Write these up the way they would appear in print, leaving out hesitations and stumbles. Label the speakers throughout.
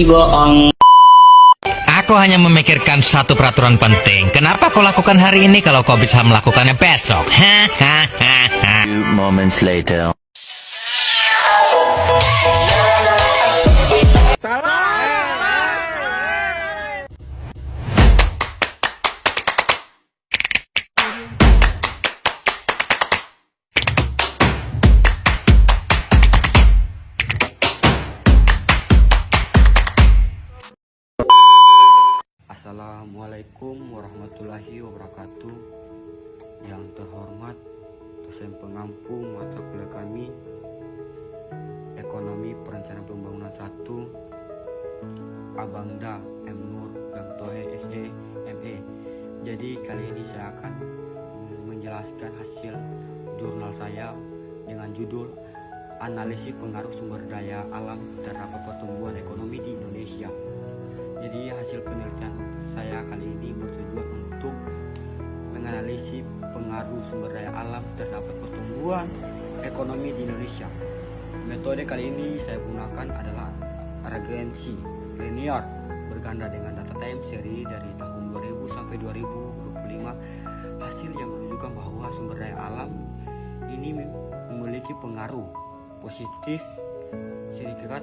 Speaker 1: Ih, bohong.
Speaker 2: Aku hanya memikirkan satu peraturan penting. Kenapa kau lakukan hari ini kalau kau bisa melakukannya besok? Hahaha.
Speaker 3: Few moments later.
Speaker 4: Assalamualaikum warahmatullahi wabarakatuh. Yang terhormat dosen pengampu mata kuliah kami Ekonomi Perencanaan Pembangunan 1 Abangda M. Nur Gamtohe SE ME. Jadi kali ini saya akan menjelaskan hasil jurnal saya dengan judul Analisis Pengaruh Sumber Daya Alam Terhadap Pertumbuhan Ekonomi di Indonesia. Jadi hasil penelitian saya kali ini bertujuan untuk menganalisis pengaruh sumber daya alam terhadap pertumbuhan ekonomi di Indonesia. Metode kali ini saya gunakan adalah regresi linear berganda dengan data time series dari tahun 2000 sampai 2025. Hasil yang menunjukkan bahwa sumber daya alam ini memiliki pengaruh positif signifikan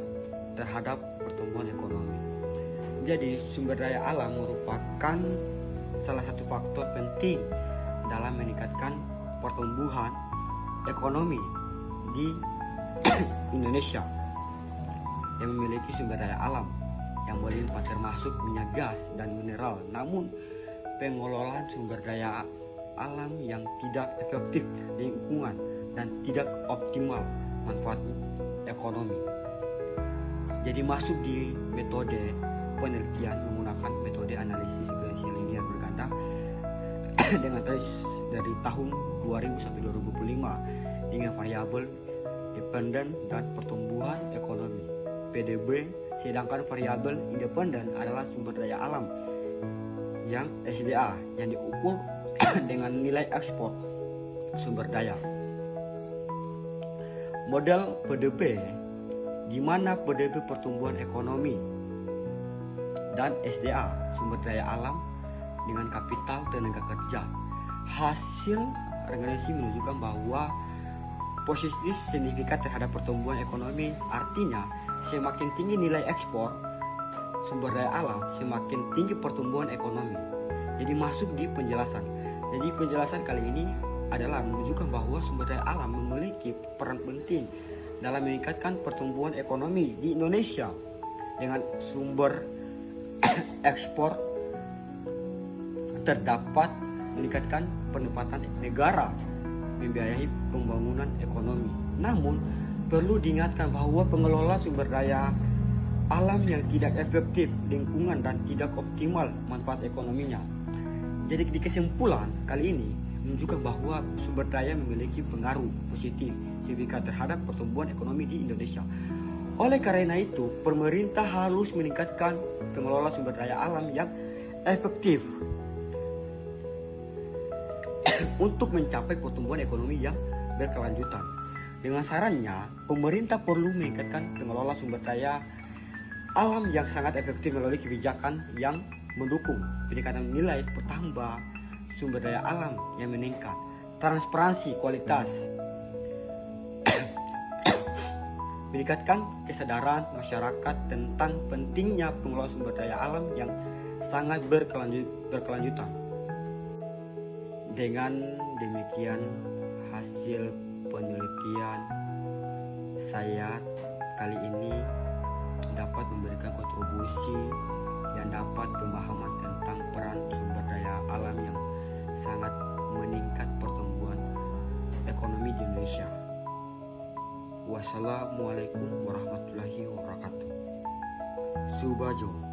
Speaker 4: terhadap pertumbuhan ekonomi. Jadi sumber daya alam merupakan salah satu faktor penting dalam meningkatkan pertumbuhan ekonomi di Indonesia yang memiliki sumber daya alam yang melimpah termasuk minyak gas dan mineral. Namun pengelolaan sumber daya alam yang tidak efektif lingkungan dan tidak optimal manfaat ekonomi. Jadi masuk di metode penelitian menggunakan metode analisis regresi linear berganda dengan dari tahun 2000 sampai 2025 dengan variabel dependen dan pertumbuhan ekonomi PDB, sedangkan variabel independen adalah sumber daya alam yang SDA yang diukur dengan nilai ekspor sumber daya. Model PDB di mana PDB pertumbuhan ekonomi dan SDA sumber daya alam dengan kapital tenaga kerja. Hasil regresi menunjukkan bahwa positif signifikan terhadap pertumbuhan ekonomi, artinya semakin tinggi nilai ekspor sumber daya alam, semakin tinggi pertumbuhan ekonomi. Jadi masuk di penjelasan. Jadi penjelasan kali ini adalah menunjukkan bahwa sumber daya alam memiliki peran penting dalam meningkatkan pertumbuhan ekonomi di Indonesia dengan sumber ekspor terdapat meningkatkan pendapatan negara membiayai pembangunan ekonomi. Namun perlu diingatkan bahwa pengelolaan sumber daya alam yang tidak efektif lingkungan dan tidak optimal manfaat ekonominya. Jadi di kesimpulan kali ini menunjukkan bahwa sumber daya memiliki pengaruh positif signifikan terhadap pertumbuhan ekonomi di Indonesia. Oleh karena itu, pemerintah harus meningkatkan pengelolaan sumber daya alam yang efektif untuk mencapai pertumbuhan ekonomi yang berkelanjutan. Dengan sarannya, pemerintah perlu meningkatkan pengelolaan sumber daya alam yang sangat efektif melalui kebijakan yang mendukung peningkatan nilai pertambah sumber daya alam yang meningkat, transparansi kualitas, meningkatkan kesadaran masyarakat tentang pentingnya pengelolaan sumber daya alam yang sangat berkelanjutan. Dengan demikian hasil penelitian saya kali ini dapat memberikan kontribusi yang dapat pemahaman tentang peran sumber daya alam yang sangat meningkat pertumbuhan ekonomi di Indonesia. Wassalamualaikum warahmatullahi wabarakatuh. Subajo.